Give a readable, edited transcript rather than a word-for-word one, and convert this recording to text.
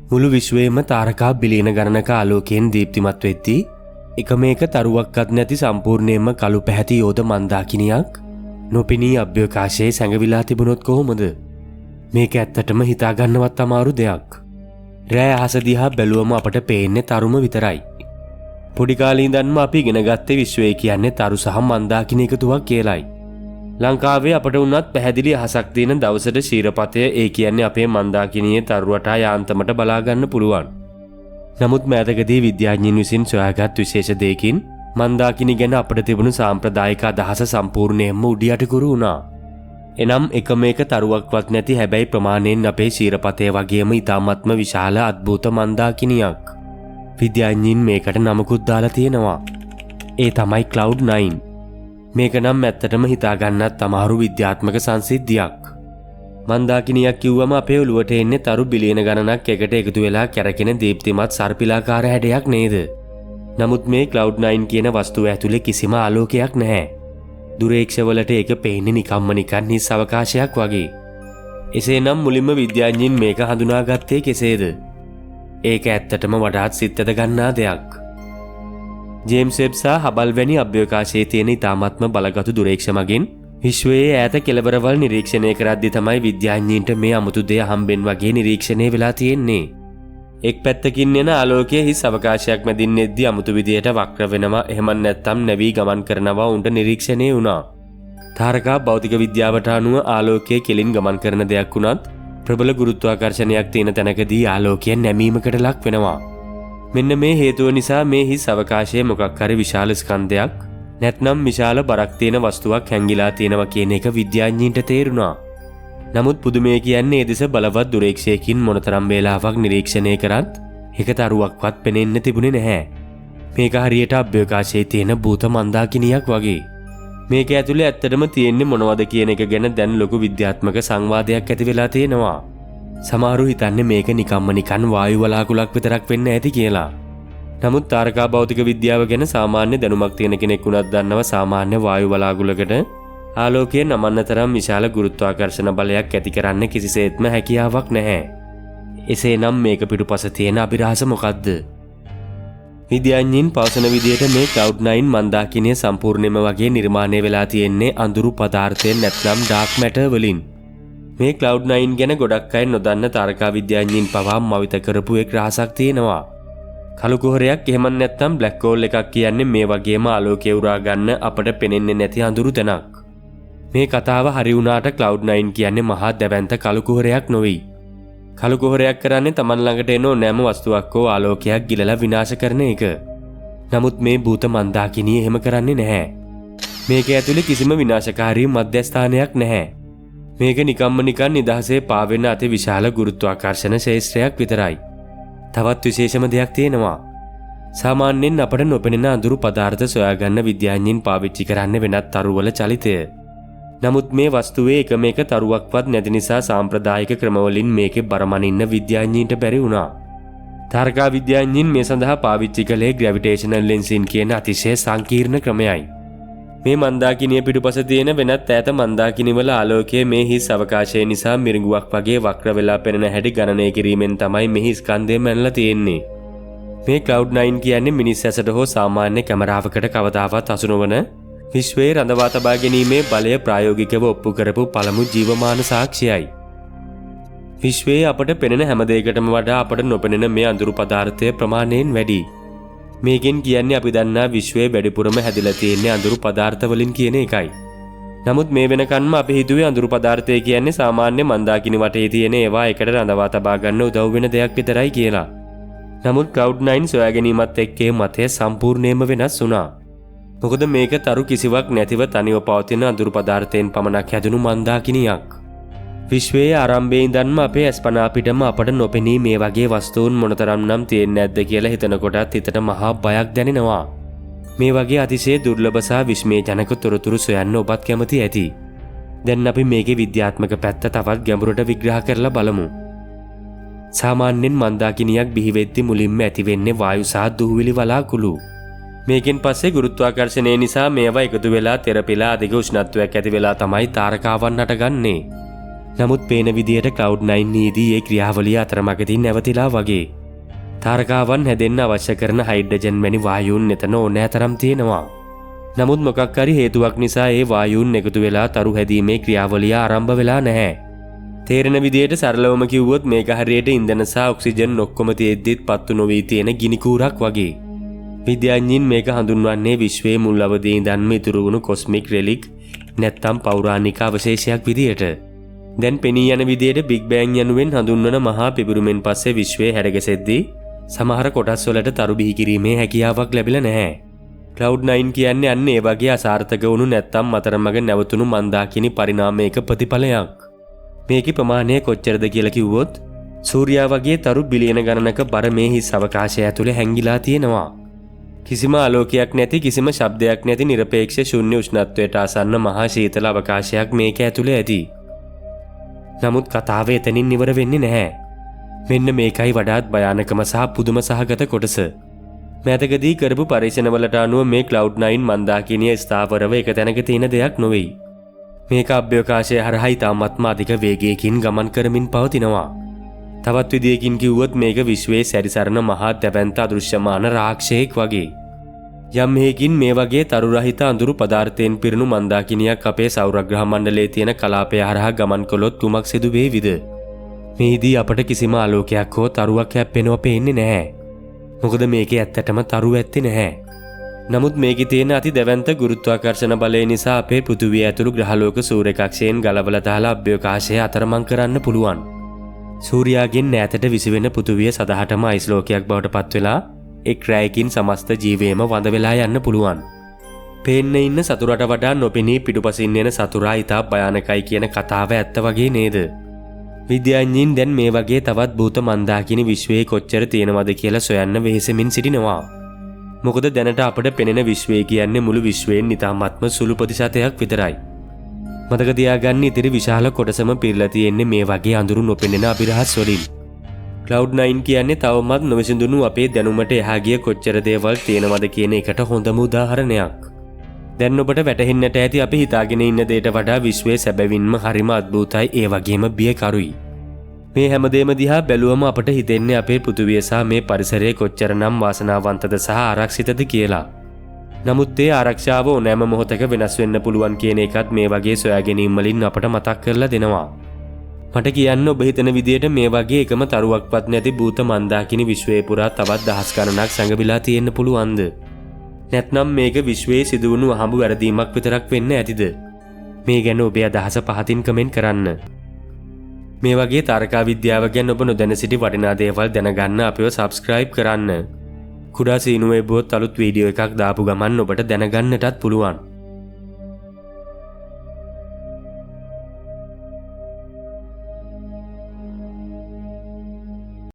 මුළු විශ්වයේම තාරකා බිලියන ගණනක ආලෝකයෙන් දීප්තිමත් වෙද්දී එකම එක තරුවක්වත් නැති සම්පූර්ණයෙන්ම කළු පැහැති යෝධ මන්දාකිනියක් නොපෙනී අභ්‍යවකාශයේ සැඟවිලා තිබුණොත් කොහොමද? මේක ඇත්තටම හිතා ගන්නවත් අමාරු දෙයක්. රෑ අහස දිහා බැලුවම අපට පේන්නේ තරුම විතරයි. පොඩි කාලේ ඉඳන්ම අපි ඉගෙන ගත්තේ විශ්වය කියන්නේ තරු සහ මන්දාකිනි එකතුවක් කියලායි. ලංකාවේ අපට උනත් පැහැදිලි අහසක් තියෙන දවසට ශීරපතය ඒ කියන්නේ අපේ මන්දාකිනියේ තරුවටා යාන්තමට බලා ගන්න පුළුවන්. නමුත් මෑතකදී විද්‍යාඥයින් විසින් සොයාගත් විශේෂ දෙයකින් මන්දාකිනි ගැන අපට තිබුණු සාම්ප්‍රදායික අදහස සම්පූර්ණයෙන්ම උඩියටකුරු වුණා. එනම් එකම එක තරුවක්වත් නැති හැබැයි ප්‍රමාණයෙන් අපේ ශීරපතය වගේම ඉතාමත්ම විශාල අද්භූත මන්දාකිනියක්. විද්‍යාඥයින් මේකට නමකුත් දාලා තියෙනවා. ඒ තමයි Cloud9. මේක නම් ඇත්තටම හිතාගන්නත් අමාරු විද්‍යාත්මක සංසිද්ධියක්. මන්දාකිනියක් කිව්වම අපේ ඔළුවට එන්නේ තරු බිලියන ගණනක් එකට එකතු වෙලා කැරකෙන දීප්තිමත් සර්පිලාකාර හැඩයක් නේද? නමුත් මේ Cloud9 කියන වස්තුව ඇතුලේ කිසිම ආලෝකයක් නැහැ. දුරේක්ෂවලට ඒක පේන්නේ නිකන් හිස් අවකාශයක් වගේ. එසේනම් මුලින්ම විද්‍යාඥයින් මේක හඳුනාගත්තේ කෙසේද? ඒක ඇත්තටම වඩාත් සිත්තද ගන්නා දෙයක්. ජේම්ස් වෙබ් සහ හබල් වැනි අභ්‍යවකාශයේ තියෙන ඉතාමත්ම බලගතු දුරේක්ෂ මගින් විශ්වයේ ඈත කෙළවරවල් නිරීක්ෂණය කරද්දී තමයි විද්‍යාඥයින්ට මේ අමුතු දෙය හම්බෙන් වගේ නිරීක්ෂණය වෙලා තියෙන්නේ. එක් පැත්තකින් එන ආලෝකයේ හිස් අවකාශයක් මැදින් එද්දී අමුතු විදියට වක්‍ර වෙනවා, එහෙම නැත්නම් නැවී ගමන් කරනවා උන්ට නිරීක්ෂණය වුණා. තාරකා භෞතික විද්‍යාවට අනුව ආලෝකයේ කෙලින් ගමන් කරන දෙයක් වුණත් ප්‍රබල ගුරුත්වාකර්ෂණයක් තියෙන තැනකදී ආලෝකය නැමීමකට ලක් වෙනවා. මෙන්න මේ හේතුව නිසා මේ හිස් අවකාශයේ මොකක් හරි විශාල ස්කන්ධයක් නැත්නම් විශාල බරක් තියෙන වස්තුවක් හැංගිලා තියෙනවා කියන එක විද්‍යාඥයින්ට තේරුණා. නමුත් පුදුමය කියන්නේ ඒ දෙස බලවත් දුරේක්ෂයකින් මොනතරම් වේලාවක් නිරීක්ෂණය කරත් එක තරුවක්වත් පෙනෙන්න තිබුණේ නැහැ. මේක හරියට අභ්‍යවකාශයේ තියෙන භූත මන්දාකිනියක් වගේ. මේක ඇතුලේ ඇත්තටම තියෙන්නේ මොනවද කියන එක ගැන දැන් ලොකු විද්‍යාත්මක සංවාදයක් ඇති වෙලා තියෙනවා. සමහරු හිතන්නේ මේක නිකන් වායු වලාකුළක් විතරක් වෙන්න ඇති කියලා. නමුත් තාරකා භෞතික විද්‍යාව ගැන සාමාන්‍ය දැනුමක් තියෙන කෙනෙක් වුණත් දන්නවා සාමාන්‍ය වායු වලාකුළකට ආලෝකයේ නමන්න තරම් විශාල ගුරුත්වාකර්ෂණ බලයක් ඇති කරන්න කිසිසේත්ම හැකියාවක් නැහැ. එසේනම් මේක පිටුපස තියෙන අභිරහස මොකද්ද? විද්‍යාඥයින් පවසන විදියට මේ Cloud9 මන්දාකිනිය සම්පූර්ණයෙන්ම වගේ නිර්මාණය වෙලා තියෙන්නේ අඳුරු පදාර්ථයෙන් නැත්නම් ඩාර්ක් මැටර් වලින්. මේ Cloud9 ගැන ගොඩක් අය නොදන්න තාරකා විද්‍යාඥයින් පවා මවිත කරපු එක් රහසක් තියෙනවා. කළු කුහරයක් එහෙම නැත්නම් බ්ලැක් හෝල් එකක් කියන්නේ මේ වගේම ආලෝකය උරා ගන්න අපට පෙනෙන්නේ නැති අඳුරු තැනක්. මේ කතාව හරි වුණාට Cloud9 කියන්නේ මහා දැවැන්ත කළු කුහරයක් නොවේ. කළු කුහරයක් කරන්නේ Taman ළඟට එන ඕනෑම වස්තුවක් හෝ ආලෝකයක් ගිලලා විනාශ කරන එක. නමුත් මේ භූත මන්දාකිනිය එහෙම කරන්නේ නැහැ. මේක ඇතුලේ කිසිම විනාශකාරී මධ්‍යස්ථානයක් නැහැ. මේක නිකන් නිදහසේ පාවෙන අති විශාල ගුරුත්වාකර්ෂණ ශේෂ්ත්‍රයක් විතරයි. තවත් විශේෂම දෙයක් තියෙනවා. සාමාන්‍යයෙන් අපට නොපෙනෙන අඳුරු පදාර්ථ සොයාගන්න විද්‍යාඥයින් පාවිච්චි කරන්න වෙනත් තරුවල චලිතය. නමුත් මේ වස්තුවේ එකම එක තරුවක්වත් නැති නිසා සාම්ප්‍රදායික ක්‍රමවලින් මේකේ බරමනින්න විද්‍යාඥයින්ට බැරි වුණා. තාරකා විද්‍යාඥයින් මේ සඳහා පාවිච්චි කළේ ග්‍රැවිටේෂනල් ලෙන්සින් කියන අතිශය සංකීර්ණ ක්‍රමයයි. මේ මන්දාකිනිය පිටුපස තියෙන වෙනත් ඈත මන්දාකිනිවල ආලෝකයේ මේ හිස් අවකාශය නිසා මිරිඟුවක් වගේ වක්‍ර වෙලා පෙනෙන හැටි ගණනය කිරීමෙන් තමයි මෙහි ස්කන්ධය මැනලා තියෙන්නේ. මේ Cloud9 කියන්නේ මිනිස් ඇසට හෝ සාමාන්‍ය කැමරාවකට කවදාවත් හසු නොවන විශ්වයේ රඳවා තබා ගැනීමේ බලය ප්‍රායෝගිකව ඔප්පු කරපු පළමු ජීවමාන සාක්ෂියයි. විශ්වයේ අපට පෙනෙන හැම දෙයකටම වඩා අපට නොපෙනෙන මේ අඳුරු පදාර්ථය ප්‍රමාණයෙන් වැඩි. මේකෙන් කියන්නේ අපි දන්නා විශ්වයේ වැඩිපුරම හැදිලා තියෙන අඳුරු පදාර්ථ වලින් කියන එකයි. නමුත් මේ වෙනකන්ම අපි හිතුවේ අඳුරු පදාර්ථය කියන්නේ සාමාන්‍ය මන්දාකිනි වටේ තියෙන ඒවා එකට රඳවා තබා ගන්න උදව් වෙන දෙයක් විතරයි කියලා. නමුත් Cloud9 සොයා ගැනීමත් එක්කේ මතය සම්පූර්ණයෙන්ම වෙනස් වුණා. මොකද මේක තරු කිසිවක් නැතිව තනිව පවතින අඳුරු පදාර්ථයෙන් පමණක් හැදුණු මන්දාකිනියක්. විශ්වයේ ආරම්භයේ ඉඳන්ම අපේ අස්පනා පිටම අපට නොපෙනී මේ වගේ වස්තුන් මොනතරම් නම් තියෙන්නේ නැද්ද කියලා හිතනකොටත් හිතට මහා බයක් දැනෙනවා. මේ වගේ අතිශය දුර්ලභ සහ විස්මයජනක තොරතුරු සොයන්න ඔබත් කැමති ඇති. දැන් අපි මේකේ විද්‍යාත්මක පැත්ත තවත් ගැඹුරට විග්‍රහ කරලා බලමු. සාමාන්‍යයෙන් මන්දාකිනියක් බිහි වෙද්දී මුලින්ම ඇති වෙන්නේ වායු සහ දුහුවිලි වලාකුළු. මේකෙන් පස්සේ ගුරුත්වාකර්ෂණය නිසා මේවා එකතු වෙලා තෙරපිලා අධික උෂ්ණත්වයක් ඇති වෙලා තමයි තාරකාවන් හටගන්නේ. නමුත් පේන විදියට Cloud9 නීදී ඒ ක්‍රියාවලිය අතරමඟදී නැවතිලා වගේ. තාරකාවන් හැදෙන්න අවශ්‍ය කරන හයිඩ්‍රජන් වැනි වායුන් එතන ඕනෑ තරම් තියෙනවා. නමුත් මොකක් හරි හේතුවක් නිසා ඒ වායුන් එකතු වෙලා තරු හැදීමේ ක්‍රියාවලිය ආරම්භ වෙලා නැහැ. තේරෙන විදියට සරලවම කිව්වොත් මේක හරියට ඉන්ධන සහ ඔක්සිජන් ඔක්කොම තියෙද්දිත් පත්තු නොවී තියෙන ගිනි කූරක් වගේ. විද්‍යාඥයින් මේක හඳුන්වන්නේ විශ්වයේ මුල් අවධියේ ඉඳන්ම ඉතුරු වුණු කොස්මික් රෙලික් නැත්තම් පෞරාණික අවශේෂයක් විදියට. දැන් පෙනී යන විදියට බිග් බෑන් යනුවෙන් හඳුන්වන මහා පිපිරුමෙන් පස්සේ විශ්වය හැඩගැසෙද්දී සමහර කොටස් වලට තරු බිහි කිරීමේ හැකියාවක් ලැබිලා නැහැ. Cloud9 කියන්නේ අන්න ඒ වගේ අසාර්ථක වුණු නැත්තම් අතරමඟ නැවතුණු මන්දාකිනි පරිණාමයක ප්‍රතිඵලයක්. මේකේ ප්‍රමාණය කොච්චරද කියලා කිව්වොත් සූර්යා වගේ තරු බිලියන ගණනක බර මේ හිස් අවකාශය ඇතුලේ හැංගිලා තියෙනවා. කිසිම ආලෝකයක් නැති කිසිම ශබ්දයක් නැති නිරපේක්ෂ ශුන්‍ය උෂ්ණත්වයට ආසන්න මහා ශීතල අවකාශයක් මේක ඇතුලේ ඇති. නමුත් කතාව එතනින් ඉවර වෙන්නේ නැහැ. මෙන්න මේකයි වඩාත් භයානකම සහ පුදුම සහගත කොටස. මෑතකදී කරපු පරීක්ෂණවලට අනුව මේ Cloud9 මන්දාකිනිය ස්ථාවරව එක තැනක තියෙන දෙයක් නොවේ. මේක අභ්‍යවකාශය හරහා ඉතාමත්ම අධික වේගයකින් ගමන් කරමින් පවතිනවා. තවත් විදියකින් කිව්වොත් මේක විශ්වයේ සැරිසරන මහා දැවැන්ත අදෘශ්‍යමාන රාක්ෂයෙක් වගේ. යම් හේකින් මේ වගේ තරු රහිත අඳුරු පදාර්ථයෙන් පිරුණු මන්දාකිනියක් අපේ සෞරග්‍රහ මණ්ඩලයේ තියෙන කලාපය හරහා ගමන් කළොත් කුමක් සිදු වේවිද? මේදී අපට කිසිම ආලෝකයක් හෝ තරුවක් හැප්පෙනව පේන්නේ නැහැ. මොකද මේකේ ඇත්තටම තරු ඇත්තේ නැහැ. නමුත් මේකේ තියෙන අති දැවැන්ත ගුරුත්වාකර්ෂණ බලය නිසා අපේ පෘථිවිය ඇතුළු ග්‍රහලෝක සූර්ය කක්ෂයෙන් ගලවලා දාලා අභ්‍යවකාශය අතරමං කරන්න පුළුවන්. සූර්යාගෙන් ඈතට විසිවෙන පෘථිවිය සදහටම අයිස් ලෝකයක් බවට පත් වෙලා එක් රැයකින් සමස්ත ජීවයම වඳ වෙලා යන්න පුළුවන්. පේන්න ඉන්න සතුරට වඩා නොපෙනී පිටුපසින් එන සතුරා ඉතා භයානකයි කියන කතාව ඇත්ත වගේ නේද? විද්‍යාඥයින් දැන් මේ වගේ තවත් භූත මන්දාකිනි විශ්වයේ කොච්චර තියෙනවද කියලා සොයන්න වෙහෙසමින් සිටිනවා. මොකද දැනට අපට පෙනෙන විශ්වය කියන්නේ මුළු විශ්වයෙන් ඉතාමත්ම සුළු ප්‍රතිශතයක් විතරයි. මතක තියාගන්න ඉතිරි විශාල කොටසම පිරලා තියෙන්නේ මේ වගේ අඳුරු නොපෙනෙන අභිරහස් වලින්. Cloud9 කියන්නේ තවමත් නොවිසඳුණු අපේ දැනුමට එහා ගිය කොච්චර දේවල් තියෙනවද කියන එකට හොඳම උදාහරණයක්. දැන් ඔබට වැටහෙන්නට ඇති අපි හිතාගෙන ඉන්න දේට වඩා විශ්වයේ සැබවින්ම හරිම අద్භූතයි ඒ වගේම බියකරුයි. මේ හැමදේම දිහා බැලුවම අපට හිතෙන්නේ අපේ පෘථිවිය සහ මේ පරිසරය කොච්චරනම් වාසනාවන්තද සහ ආරක්ෂිතද කියලා. නමුත් ඒ ආරක්ෂාව ඕනෑම මොහොතක වෙනස් වෙන්න පුළුවන් කියන එකත් මේ වගේ සොයා ගැනීම් වලින් අපට මතක් කරලා දෙනවා. මට කියන්න ඔබ හිතන විදියට මේ වගේ එකම තරුවක්වත් නැති භූත මන්දාකිනි විශ්වයේ පුරා තවත් දහස් ගණනක් සැඟවිලා තියෙන්න පුළුවන්ද? නැත්නම් මේක විශ්වයේ සිදුවුණු අහඹු වැරදීමක් විතරක් වෙන්න ඇතිද? මේ ගැන ඔබේ අදහස පහතින් කමෙන්ට් කරන්න. මේ වගේ තාරකා විද්‍යාව ගැන ඔබ නොදැන සිටි වටිනා දේවල් දැනගන්න අපිව subscribe කරන්න. කුඩා සීනුවේ බොත් අලුත් වීඩියෝ එකක් දාපු ගමන් ඔබට දැනගන්නටත් පුළුවන්.